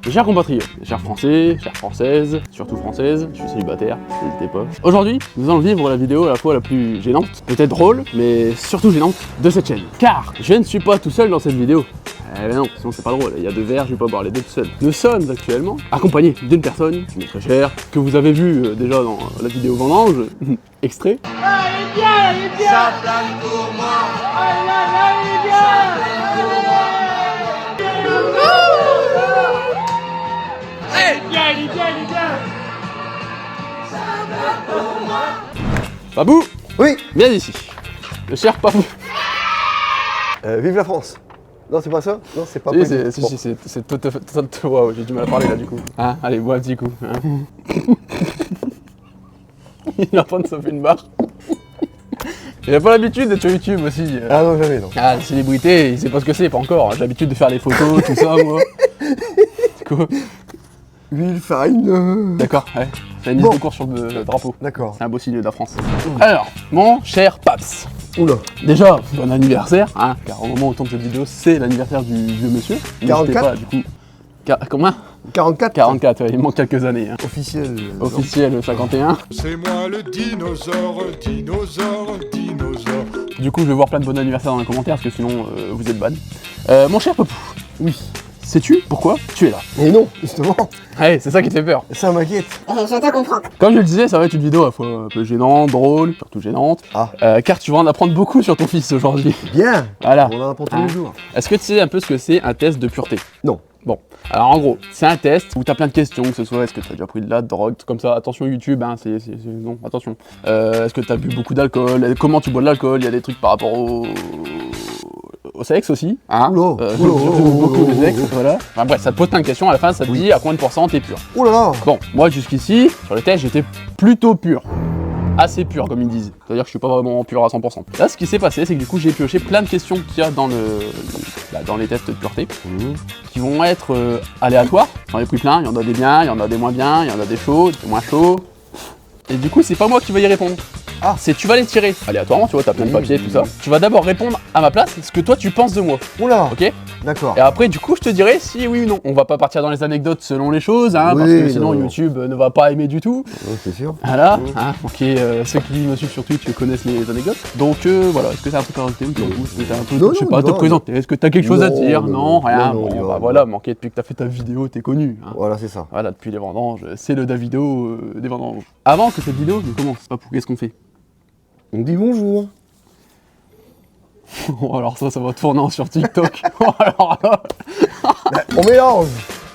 Mes chers compatriotes, mes chers français, chères françaises, surtout françaises, je suis célibataire, n'hésitez pas. Aujourd'hui, nous allons vivre la vidéo à la fois la plus gênante, peut-être drôle, mais surtout gênante de cette chaîne. Car je ne suis pas tout seul dans cette vidéo. Eh ben non, sinon c'est pas drôle, il y a deux verres, je vais pas boire les deux tout seul. Nous sommes actuellement accompagnés d'une personne qui m'est très chère, que vous avez vu déjà dans la vidéo vendange, extrait. Ah, elle est bien, elle est bien. Ça plane pour moi. Ah là là, elle est bien. Elle est bien. Babou, Oui. viens ici. Le cher Babou. Vive la France. Non, c'est pas ça. Non, c'est pas Si, possible. c'est Bon. c'est tout à fait. Waouh, j'ai du mal à parler là du coup. Hein, allez, bois un petit coup. Hein. Il est en train de sauver une barre. Il a pas l'habitude d'être sur YouTube aussi. Ah non, jamais, non. Ah, la célébrité, il sait pas ce que c'est, pas encore. J'ai l'habitude de faire les photos, tout ça, moi. C'est quoi? Huile, farine. D'accord, ouais. C'est une liste de courses sur le drapeau. D'accord. C'est un beau signe de la France. Alors, mon cher Paps. Oula. Déjà, bon anniversaire, hein, car au moment où on tourne cette vidéo, c'est l'anniversaire du vieux monsieur. N'hésitez 44? pas, du coup. Combien 44. 44, ouais, il manque quelques années. Hein. Officiel. Officiel 51. C'est moi le dinosaure. Du coup, je vais voir plein de bon anniversaire dans les commentaires, parce que sinon, vous êtes ban. Mon cher Popou, Oui. sais-tu pourquoi tu es là? Et non, justement. Ouais, c'est ça qui te fait peur. Ça m'inquiète. Je te comprends. Comme je le disais, ça va être une vidéo à la fois un peu gênante, drôle, surtout gênante. Ah. Car tu vas en apprendre beaucoup sur ton fils aujourd'hui. Bien. Voilà. On en apprend tous Hein. les jours. Est-ce que tu sais un peu ce que c'est un test de pureté? Non. Bon, alors en gros, c'est un test où t'as plein de questions, que ce soit est-ce que t'as déjà pris de la drogue, comme ça, attention YouTube, hein, non, attention. Est-ce que t'as bu beaucoup d'alcool, comment tu bois de l'alcool, il y a des trucs par rapport au sexe aussi, hein. Oula, Beaucoup de sexe, voilà. Enfin bref, ça te pose plein de questions, à la fin ça te dit à combien de pourcents t'es pur. Oh là là. Bon, moi jusqu'ici, sur le test, j'étais plutôt pur. Assez pur comme ils disent, c'est-à-dire que je suis pas vraiment pur à 100%. Là ce qui s'est passé c'est que du coup j'ai pioché plein de questions qu'il y a dans dans les tests de pureté qui vont être aléatoires. J'en ai pris plein, il y en a des biens, il y en a des moins bien, il y en a des chauds, des moins chauds. Et du coup c'est pas moi qui vais y répondre. Ah. C'est tu vas les tirer aléatoirement, tu vois, t'as plein de papiers, tout ça. Tu vas d'abord répondre à ma place ce que toi tu penses de moi, Oula. ok? D'accord. Et après, du coup, je te dirai si oui ou non. On va pas partir dans les anecdotes selon les choses, hein, parce Oui, que sinon non. YouTube ne va pas aimer du tout. Ouais, c'est sûr. Voilà, hein, ok, ceux qui me suivent sur Twitch connaissent les anecdotes. Donc voilà, est-ce que t'as un truc à rajouter ou est-ce que t'as un truc, Non, je sais non, pas, te non, présenter? Est-ce que t'as quelque chose à Non, dire? non, Non, rien. non, Bon, non, bah non. voilà, manqué depuis que t'as fait ta vidéo, t'es connu. Hein. Voilà, c'est ça. Voilà, depuis les vendanges, c'est le Davido des vendanges. Avant que cette vidéo ne commence, pas pour qu'est-ce qu'on fait? On dit bonjour. Oh, alors ça va tourner sur TikTok. Alors là. On mélange.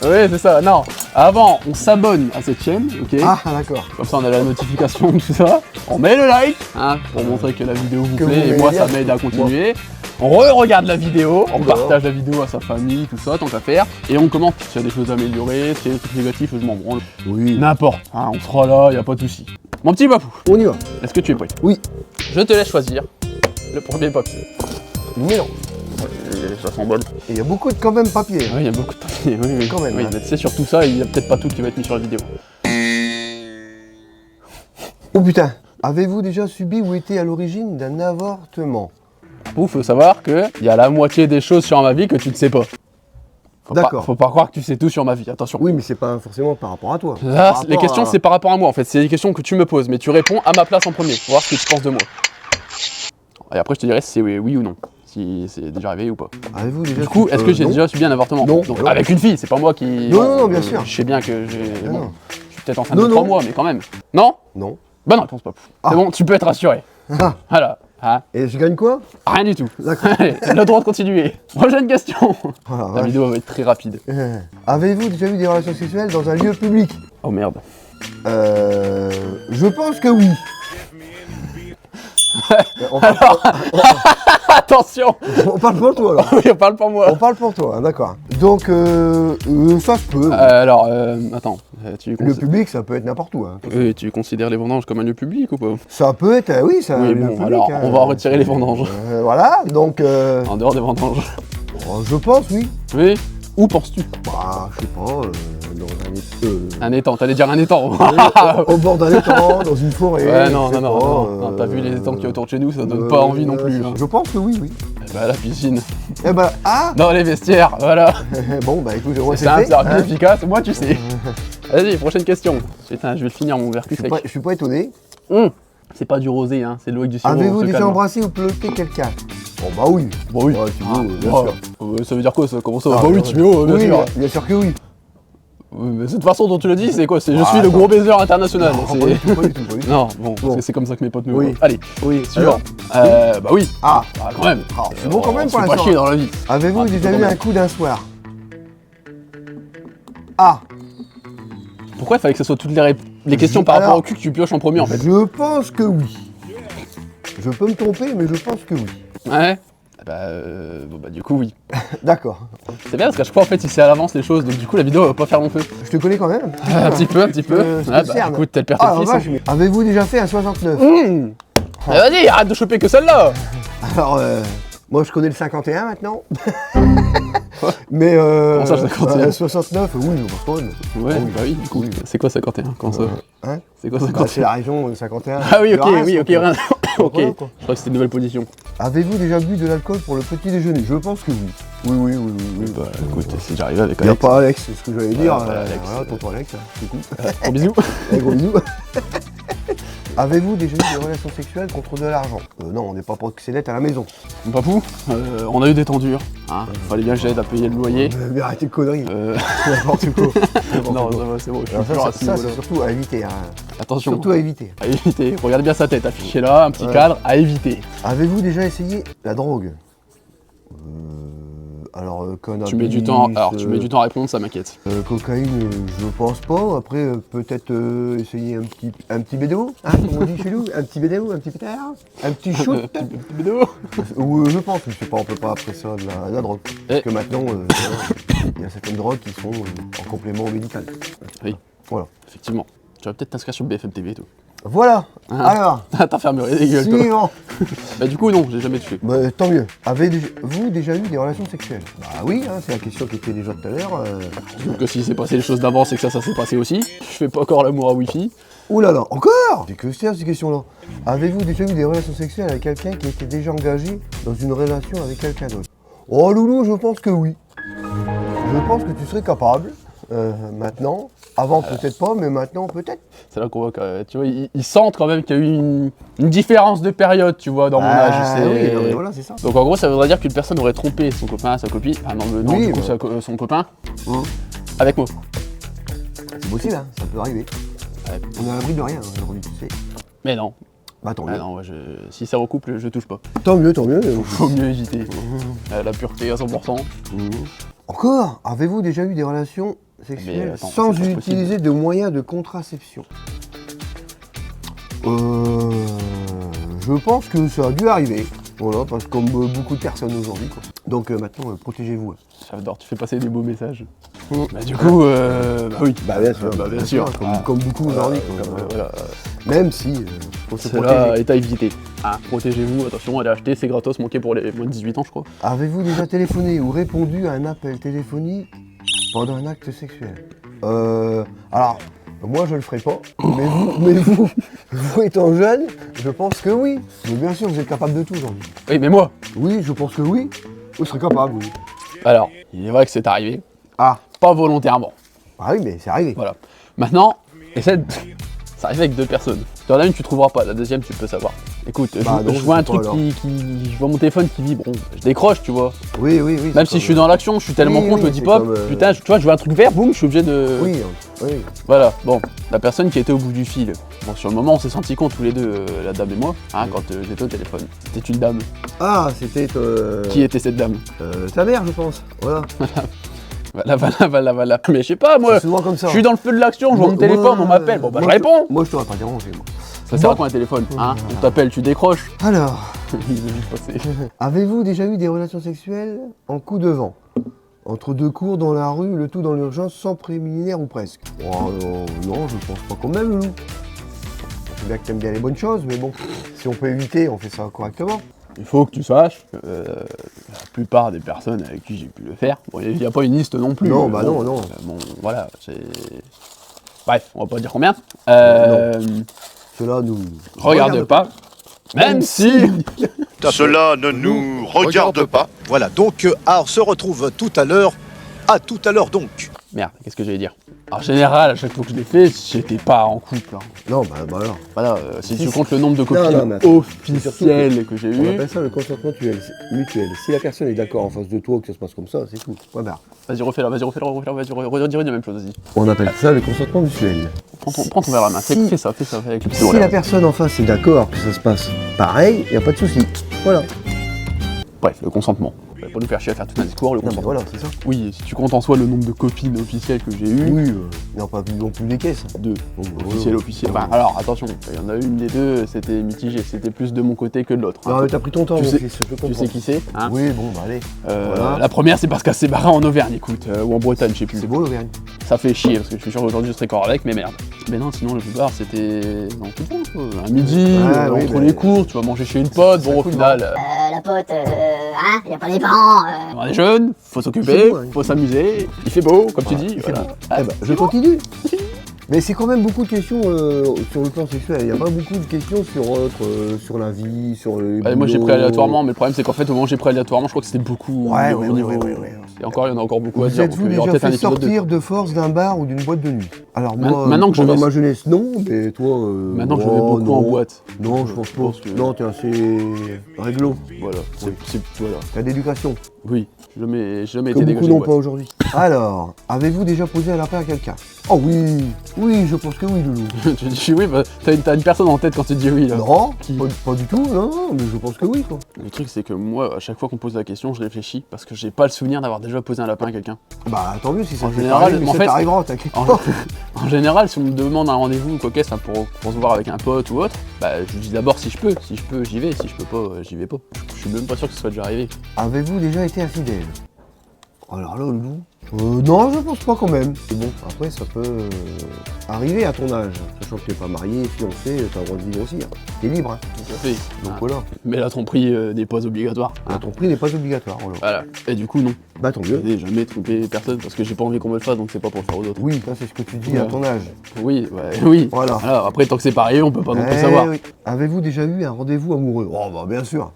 Oui, c'est ça. Non, avant, on s'abonne à cette chaîne, ok? Ah, d'accord. Comme ça, on a la notification, tout ça. On met le like, hein, pour montrer que la vidéo vous Que plaît. vous Et moi, m'aimez ça bien. m'aide à continuer. On regarde la vidéo, on D'accord. partage la vidéo à sa famille, tout ça, tant qu'à faire. Et on commente s'il y a des choses à améliorer, s'il y a des trucs négatifs, je m'en branle. Oui. N'importe, hein, on sera là, y a pas de souci. Mon petit Bafou, On y va. est-ce que tu es prêt? Oui. Je te laisse choisir le premier papier. Mélange. Ça s'emballe. Et il y a beaucoup de quand même papier. Oui, il y a beaucoup de papiers, oui. Quand même, Oui, hein. mais tu sais, sur tout ça, il y a peut-être pas tout qui va être mis sur la vidéo. Oh putain. Avez-vous déjà subi ou été à l'origine d'un avortement? Ouf, faut savoir que il y a la moitié des choses sur ma vie que tu ne sais pas. D'accord. Faut pas croire que tu sais tout sur ma vie, attention. Oui, mais c'est pas forcément par rapport à toi. Là, Par les rapport questions, à- c'est par rapport à moi en fait. C'est des questions que tu me poses, mais tu réponds à ma place en premier pour voir ce que tu penses de moi. Et après, je te dirais si c'est oui ou non. Si c'est déjà arrivé ou pas. Avez-vous déjà Du coup, est-ce que j'ai non. déjà subi un avortement? Non. Donc, Non. avec une fille, c'est pas moi qui. Non, bien sûr. Je sais bien que j'ai. Ah, Bon, non. je suis peut-être enceinte Non, de 3 non. mois, mais quand même. Non? Non. Bonne réponse, Pop. Ah. C'est bon, tu peux être rassuré. Ah. Voilà. Hein? Et je gagne quoi? Rien du tout. D'accord. Allez, le droit de continuer. Prochaine question. Voilà, La vache. vidéo va être très rapide. Avez-vous déjà eu des relations sexuelles dans un lieu public? Oh merde. Je pense que oui. Attention. On parle pour toi alors. Oui, on parle pour moi. On parle pour toi, hein, d'accord. Donc ça se peut. Attends, Le public, ça peut être n'importe où. Hein. tu considères les vendanges comme un lieu public ou pas? Ça peut être, oui, ça. Oui, un lieu bon, public, alors hein. on va retirer les vendanges. Voilà, donc En dehors des vendanges. je pense, oui. Oui. Où penses-tu? Bah, je sais pas, dans Un étang, t'allais dire un étang. au bord d'un étang, dans une forêt. Ouais, je non, sais non, pas, non, t'as vu les étangs qu'il y a autour de chez nous, ça donne pas envie non plus. Hein. Je pense que oui, oui. Bah la piscine. Eh bah, ah Dans les vestiaires, voilà. Bon, bah écoute, moi C'est c'est simple, fait. c'est rapide, hein. efficace, moi tu sais. Vas-y, prochaine question. Putain, je vais le finir mon verre cul sec. Je suis pas étonné. C'est pas du rosé, hein, c'est de l'eau avec du sirop. Avez-vous se déjà calme. embrassé ou peloté quelqu'un? Bon, bah oui. Bon oui. Ouais, bien Ah, sûr. ça veut dire quoi ça? Comment ça? Ah, Bah oui, Timéo, bien oui, sûr. bien sûr que oui. Mais cette façon dont tu le dis, c'est quoi? C'est je Ah, suis le attends. gros baiser international. Non, c'est- pas du tout, pas du tout, pas du tout. Non, bon, parce Bon. que c'est comme ça que mes potes me Oui. voient. Allez, Oui, suivant. alors, Bah oui. Ah, Ah, quand même. Ah, c'est bon quand même On pour se fait pas l'instant. chier dans la vie. avez-vous Ah, déjà quand eu même. un coup d'un soir? Ah, Pourquoi il fallait que ce soit toutes les questions par rapport Alors, au cul que tu pioches en premier en fait? je pense que oui. Je peux me tromper, mais je pense que oui. Ouais. Bon bah du coup oui. D'accord. C'est bien parce qu'à chaque fois en fait il sait à l'avance les choses, donc du coup la vidéo va pas faire long feu. Je te connais quand même. Un petit peu, un petit peu. Je te Ouais, bah cerne. écoute, tel père Ah, tel la fils. vache, mais avez-vous déjà fait un 69? Vas-y, arrête de choper que celle-là. Alors, moi je connais le 51 maintenant. Mais Comment ça, le 51? 69, oui, je pense quand même. Ouais, Oui. bah oui, du coup. Oui. C'est quoi 51? Comment ça? Hein C'est quoi Bah, 51? c'est la région 51. Ah oui, Le ok, Reims, oui, ok, donc, rien. Ok, voilà, je quoi. crois que c'était une nouvelle position. Avez-vous déjà bu de l'alcool pour le petit déjeuner? Je pense que oui. Oui, oui, oui, oui. oui. Bah écoute, c'est déjà arrivé avec Il n'y a Alex. pas Alex, c'est ce que j'allais dire. voilà, Alex. Voilà, tonton Alex, hein, coucou. Gros bisous. Allez, gros bisous. Avez-vous déjà eu des relations sexuelles contre de l'argent? Non, on n'est pas proxénète à la maison. Mon papou, on a eu des tendures. Hein. Fallait bien que j'aide à payer le loyer. Mais arrêtez de conneries. Euh, N'importe quoi. N'importe non, quoi. c'est bon, je suis Alors toujours ça, assis. ça, voilà. c'est surtout à éviter. Hein. Attention, Surtout à éviter. à éviter. Regardez bien sa tête, affiché là, un petit Ouais. cadre, à éviter. Avez-vous déjà essayé la drogue? Alors, cannabis, Tu mets du temps, tu mets du temps à répondre, ça m'inquiète. Cocaïne, je pense pas. Après, peut-être essayer un petit bédo, hein, comme on dit chez nous. Un petit bédo, un petit pétard, un petit shoot. Vidéo. Je pense, je sais pas, on peut pas après ça de la drogue. Parce que maintenant, il y a certaines drogues qui sont en complément médical. Oui, Voilà. effectivement. Tu vas peut-être t'inscrire sur BFM TV et tout. Voilà. Ah. Alors, T'infirmerie des gueules, toi. suivant. Bah du coup non, j'ai jamais tué. Bah, tant mieux. Avez-vous déjà eu des relations sexuelles? Bah oui, hein, c'est la question qui était déjà tout à l'heure. Donc si s'est passé les choses d'avant, c'est que ça s'est passé aussi. Je fais pas encore l'amour à Wi-Fi. Ouh là là, encore? C'est que c'est ces questions-là. Avez-vous déjà eu des relations sexuelles avec quelqu'un qui était déjà engagé dans une relation avec quelqu'un d'autre? Oh loulou, je pense que oui. Je pense que tu serais capable. Maintenant. Avant peut-être pas, mais maintenant peut-être. C'est là qu'on voit que, tu vois, ils sentent quand même qu'il y a eu une différence de période, tu vois, dans mon âge. C'est- Oui, non, mais voilà, c'est ça. Donc en gros, ça voudrait dire qu'une personne aurait trompé son copain, sa copine, enfin non, Oui, du coup, bah. son copain, Hein. avec moi. C'est possible, hein, ça peut arriver. Ouais. On est à l'abri de rien aujourd'hui, tu sais. Mais non, Bah tant mieux. ah non, moi, si ça recouple, je touche pas. Tant mieux, tant mieux. Faut mieux éviter. La pureté à 100%. Encore? Avez-vous déjà eu des relations sexuelles Mais attends, sans c'est pas utiliser de moyens de contraception? Je pense que ça a dû arriver. Voilà, parce que comme beaucoup de personnes aujourd'hui, quoi. Donc maintenant, protégez-vous. J'adore, tu fais passer des beaux messages. Bah du coup, bah oui. Bah bien sûr, Bah, bien sûr. Comme beaucoup aujourd'hui. quoi. Voilà. Même si, faut se Celle-là protéger. est à éviter. Ah, protégez-vous, attention, allez acheter, c'est gratos, manqué pour les moins de 18 ans, je crois. Avez-vous déjà téléphoné ou répondu à un appel téléphonique pendant un acte sexuel? Alors, moi je le ferai pas, mais vous étant jeune, je pense que oui. Mais bien sûr, vous êtes capable de tout aujourd'hui. Oui, mais moi. Oui, je pense que oui. Vous serez capable, oui. Alors, il est vrai que c'est arrivé, Ah, pas volontairement. ah oui, mais c'est arrivé. Voilà. Maintenant, essaie de... Ça arrive avec deux personnes. Tu en as une, tu trouveras pas. La deuxième, tu peux savoir. Écoute, Bah, non, je je vois sais un pas, truc alors. je vois mon téléphone qui vibre. Bon, je décroche, tu vois. Oui, oui, oui. Même si je suis dans l'action, je suis tellement Oui, con, je me oui, dis c'est pas, comme, putain, tu vois, je vois un truc vert, boum, je suis obligé de... Oui, oui. Voilà, bon, la personne qui était au bout du fil. Bon, sur le moment, on s'est sentis compte tous les deux, la dame et moi, hein, quand j'étais au téléphone. C'était une dame. Ah, c'était... Qui était cette dame? ta mère, je pense. Voilà. Voilà. Mais je sais pas, moi, C'est souvent comme ça. je suis dans le feu de l'action, je vois mon téléphone, on m'appelle, bon bah je moi, réponds. Moi, je t'aurais pas dérangé, moi. Ça sert à quoi un téléphone, hein? On t'appelle, tu décroches. Alors, Il est vite passé. avez-vous déjà eu des relations sexuelles en coup de vent? Entre deux cours dans la rue, le tout dans l'urgence, sans préliminaire ou presque? Oh, non, je pense pas quand même, Loulou. Je sais bien que t'aimes bien les bonnes choses, mais bon, si on peut éviter, on fait ça correctement. Il faut que tu saches que la plupart des personnes avec qui j'ai pu le faire, bon, il n'y a pas une liste non plus. Non, mais bah bon, non. Bon, voilà, c'est... Bref, on va pas dire combien. Cela nous Regarde pas. Même si Cela ne nous regarde pas. Voilà, donc on se retrouve tout à l'heure. À tout à l'heure donc. Merde, qu'est-ce que j'allais dire? En général, à chaque fois que je l'ai fait, j'étais pas en couple. Hein. Non, bah alors. Voilà, si Si, tu si. comptes le nombre de Non, copines non, mais attends. officielles que j'ai On eues. appelle ça le consentement mutuel. Si la personne est d'accord en face de toi que ça se passe comme ça, c'est tout. Point barre. Vas-y, refais-le, vas-y, redire la même chose, vas-y. On appelle ça le consentement mutuel. Prends ton verre à la main, Si- fais ça avec le Si stylo. la là. personne en face est d'accord que ça se passe pareil, il n'y a pas de souci. Voilà. Bref, le consentement. Pas nous faire chier à faire tout un discours, le Non, mais consentement. voilà, c'est ça. Oui, et si tu comptes en soi le nombre de copines officielles que j'ai eues, Oui, non, pas non plus les caisses. deux. Bon, bah, Officielles, voilà. officielles. Enfin, alors attention, il y en a une des deux, c'était mitigé, c'était plus de mon côté que de l'autre. Non, mais t'as pris ton temps, Tu mon sais- fils, je peux Tu comprendre. sais qui c'est hein Oui, bon, bah allez. Voilà. La première, c'est parce qu'elle s'est barrée en Auvergne, écoute, ou en Bretagne, je sais plus. C'est beau l'Auvergne. Ça fait chier parce que je suis sûr qu'aujourd'hui je serai encore avec, mais merde. Mais non, sinon la plupart c'était dans tout le temps, quoi. Un midi, Ah, oui, entre mais- les cours, tu vas manger chez une pote, bon au coûte final, La pote, hein, y a pas les parents. on est jeunes, faut Il s'occuper, fait beau, hein. faut s'amuser, il fait beau, comme tu dis, voilà. Ah, Eh ben, je continue. Mais c'est quand même beaucoup de questions sur le plan sexuel. Il n'y a pas beaucoup de questions sur la vie, sur le. Bah, moi j'ai pris aléatoirement, mais le problème c'est qu'en fait au moment où j'ai pris aléatoirement, je crois que c'était beaucoup Ouais, au ouais, niveau. ouais. Et encore, il y en a encore beaucoup à Vous dire, donc êtes-vous il y aura déjà peut-être un fait épisode 2. sortir de force d'un bar ou d'une boîte de nuit? Alors moi, Maintenant que je pendant vais- ma jeunesse, non, mais toi. Maintenant je vais oh, beaucoup en non. boîte. Non, je pense pas. que- Non, t'es assez réglo. Voilà, voilà. T'as d'éducation. Oui, j'ai jamais Que été beaucoup dégagé de n'ont pas boîte. aujourd'hui. Alors, avez-vous déjà posé un lapin à quelqu'un? Oh oui, oui, je pense que oui, Loulou. Tu dis oui, bah, t'as une personne en tête quand tu dis oui là. Non, Qui pas du tout, non, mais je pense que oui, quoi. Le truc c'est que moi, à chaque fois qu'on pose la question, je réfléchis parce que j'ai pas le souvenir d'avoir déjà posé un lapin à quelqu'un. Bah tant mieux si ça En fait général, t'arriver, mais en ça fait- t'arrivera, t'inquiète En, pas. en général, si on me demande un rendez-vous ou quoi qu'est-ce hein, pour se voir avec un pote ou autre, bah je dis d'abord si je peux. Si je peux, j'y vais. Si je peux pas, j'y vais pas. Je suis même pas sûr que ce soit déjà arrivé. Avez-vous déjà été infidèle? Alors là, Loulou, non, je pense pas quand même. C'est bon, après ça peut arriver à ton âge. Sachant que t'es pas marié, fiancé, t'as le droit de vivre aussi. Hein. T'es libre, hein. Tout à fait. Donc Ah. voilà. Mais la tromperie n'est pas obligatoire. Ah, ton prix n'est pas obligatoire, voilà. Voilà. Et du coup, non. Bah tant mieux. J'ai jamais trompé personne parce que j'ai pas envie qu'on me le fasse, donc c'est pas pour le faire aux autres. Oui, ça c'est ce que tu dis à Ouais. ton âge. Oui, ouais, oui. Voilà. Alors, après, tant que c'est pas arrivé, on peut pas non plus Eh savoir. oui. Avez-vous déjà eu un rendez-vous amoureux? Oh bah bien sûr.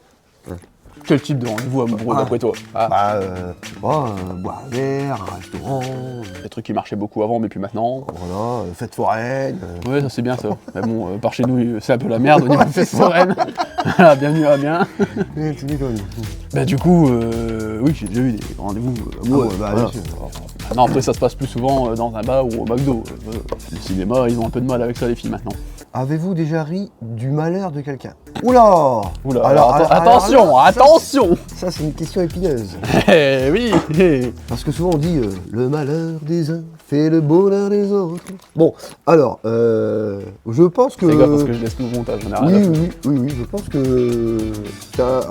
Quel type de rendez-vous amoureux d'après toi Bah, boire un verre, un restaurant, Des trucs qui marchaient beaucoup avant, mais plus maintenant. voilà, fête foraine. Ouais, ça c'est bien ça. Mais bon, par chez nous, c'est un peu la merde au niveau Ouais, de c'est fête ça. foraine. Voilà, bienvenue à bien. Tu m'étonnes. Bah du coup, oui, j'ai déjà eu des rendez-vous amoureux. Ah ouais, bah, Voilà. bien sûr. Maintenant, après, ça se passe plus souvent dans un bar ou au McDo. Le cinéma, ils ont un peu de mal avec ça, les filles, maintenant. Avez-vous déjà ri du malheur de quelqu'un? Oula! Oula, Alors, attention, là, attention. Ça c'est une question épineuse. Eh oui. Parce que souvent on dit le malheur des uns fait le bonheur des autres. Bon, alors, je pense que. Fais gaffe parce que je laisse tout le montage, on a Oui, rien à foutre. oui, je pense que.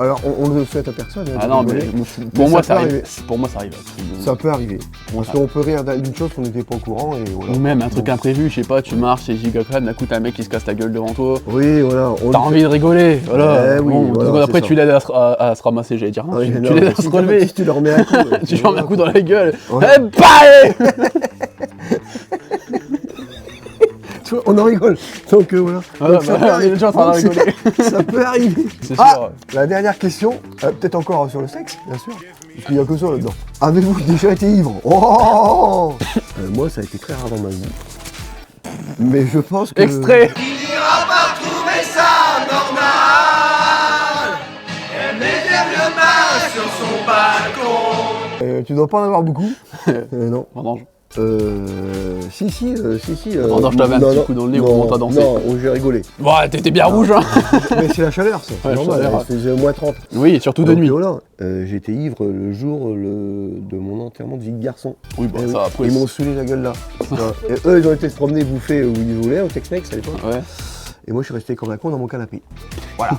Alors, on ne le souhaite à personne. hein, Ah de non, mais rigoler. pour Mais moi, ça ça peut arrive. arriver. Pour moi, ça arrive. à tout le monde. Ça peut arriver. Pour moi, Parce ça qu'on peut rire d'une chose qu'on n'était pas au courant et voilà. Ou même un truc imprévu, je sais pas, tu marches chez Gigacrème, d'un coup t'as un mec qui se casse la gueule devant toi. Oui, voilà. T'as envie de rigoler, voilà. Eh oui, Bon, voilà, deux secondes après, c'est tu l'aides à se ramasser, j'allais dire. Non, Oui, tu non, l'aides à se si relever. tu le remets un coup. Tu lui remets un coup dans la gueule. Ouais. Eh, bye. Tu vois, on en rigole. Donc voilà. Voilà, Donc, ça bah, peut on est arriver. déjà en train de Donc, rigoler. Ça peut arriver. C'est Ah, sûr. la dernière question, peut-être encore sur le sexe, bien sûr. Parce qu'il n'y a que ça là-dedans. Avez-vous déjà été ivre? Oh moi, ça a été très rare dans ma vie. Mais je pense que. Extrait. Tu dois pas en avoir beaucoup. Non. Vendange. Si. Vendange, je t'avais un petit coup dans le nez au moment où t'as dansé. Non, j'ai rigolé. Ouais, t'étais bien rouge, hein. Mais c'est la chaleur, ça. C'est Ouais, normal. chaleur. Il faisait moins 30. Oui, surtout de Donc, nuit. voilà. J'étais ivre le jour de mon enterrement de vie de garçon. Oui, bah Eh oui. ça après. Ils m'ont saoulé la gueule là. Et eux, ils ont été se promener, bouffer où ils voulaient, au Tex-Mex à l'époque. Ouais. Et moi, je suis resté comme un con dans mon canapé. Voilà.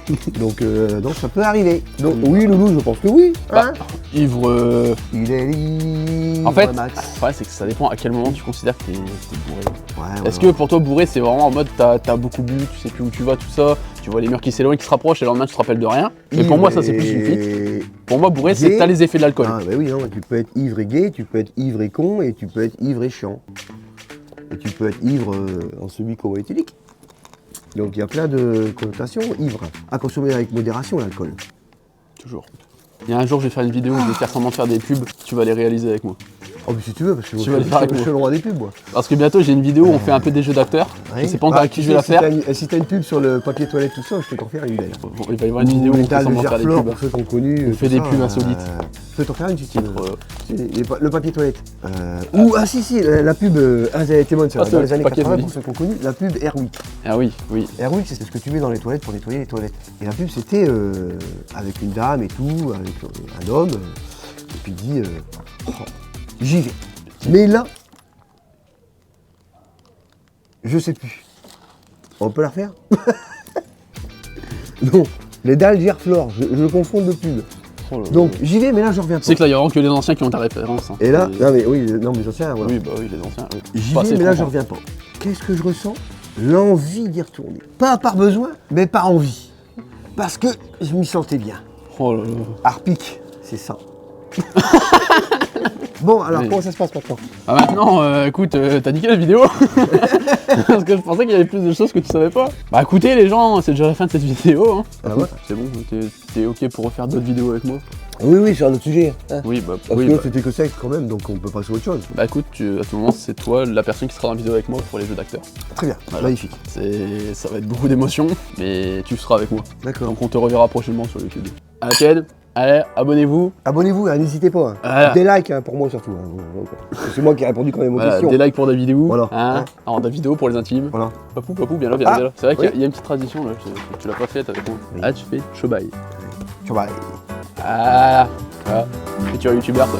donc ça peut arriver. Donc, oui, Loulou, je pense que oui. Bah, Hein ivre. Il est libre, En fait, Max. ouais, c'est que ça dépend à quel moment tu considères que t'es bourré. Ouais, Est-ce que pour toi, bourré, c'est vraiment en mode t'as beaucoup bu, tu sais plus où tu vas, tout ça, tu vois les murs qui s'éloignent, qui se rapprochent et le lendemain tu te rappelles de rien? Mais pour moi, ça c'est plus une fuite. Pour moi, bourré, c'est que t'as les effets de l'alcool. Ah, bah oui, non, tu peux être ivre et gay, tu peux être ivre et con, et tu peux être ivre et chiant. Et tu peux être ivre en semi-éthylique. Donc il y a plein de connotations ivre. À consommer avec modération l'alcool. Toujours. Il y a un jour, je vais faire une vidéo où je vais faire semblant de faire des pubs, tu vas les réaliser avec moi. Oh, mais si tu veux, parce que Tu vas le faire avec je moi. suis le roi des pubs, moi. Parce que bientôt, j'ai une vidéo où on fait un peu des jeux d'acteurs. Je sais pas encore avec qui je vais la faire. Si t'as une pub sur le papier toilette, tout ça, je peux t'en faire une belle. Il va y avoir une vidéo où on fait T'as le semblant de faire des Gerflor pubs. pour ceux qui ont connu. On fait tout des ça, pubs insolites. Je peux t'en faire une si tu veux. Titre, Le papier toilette. Si, la pub Témoin, c'est Ah, dans les années paquet 80 de pour ceux qui ont connu, la pub Airwick. Ah oui, oui. Airwick, c'est ce que tu mets dans les toilettes pour nettoyer les toilettes. Et la pub, c'était avec une dame et tout, avec un homme, et puis il dit j'y vais. Mais là, je sais plus. On peut la refaire? Non, les dalles Gerflor, je confonds de pub. Oh là là. Donc j'y vais, mais là je reviens Tu pas. sais que là, il y a vraiment que les anciens qui ont ta référence. Hein. Et là, non mais oui, non mais anciens, voilà. Oui, bah oui, les anciens. Oui. J'y Pas vais, assez mais là je franc. reviens pas. Qu'est-ce que je ressens? L'envie d'y retourner. Pas par besoin, mais par envie. Parce que je m'y sentais bien. Oh là là. Harpic, c'est ça. Bon, alors Oui. comment ça se passe maintenant? Ah maintenant, écoute, t'as niqué la vidéo. Parce que je pensais qu'il y avait plus de choses que tu savais pas. Bah écoutez les gens, c'est déjà la fin de cette vidéo. Hein. Ah ouais? C'est bon, t'es ok pour refaire d'autres vidéos avec moi? Oui, sur un autre sujet. Oui, bah, Parce oui, que bah, c'était que sexe quand même, donc on peut passer à autre chose. bah écoute, à ce moment, c'est toi la personne qui sera dans la vidéo avec moi pour les jeux d'acteurs. Très bien, Voilà. magnifique. Ça va être beaucoup d'émotions, mais tu seras avec moi. D'accord. Donc on te reverra prochainement sur YouTube. À la chaîne, allez, abonnez-vous. Abonnez-vous, hein, n'hésitez pas. Hein. Voilà. Des likes hein, pour moi surtout. Hein. C'est moi qui ai répondu quand même aux Voilà, questions. des likes pour Davidou. Voilà. Hein. Alors Davidou pour les intimes. Voilà. Papou, viens là, viens Ah, là. C'est vrai qu'il oui. y a une petite tradition là, tu l'as pas faite avec moi. Oui. Ah, tu fais chobaï. Tu vois. Ah, voilà. Futur youtubeur quoi.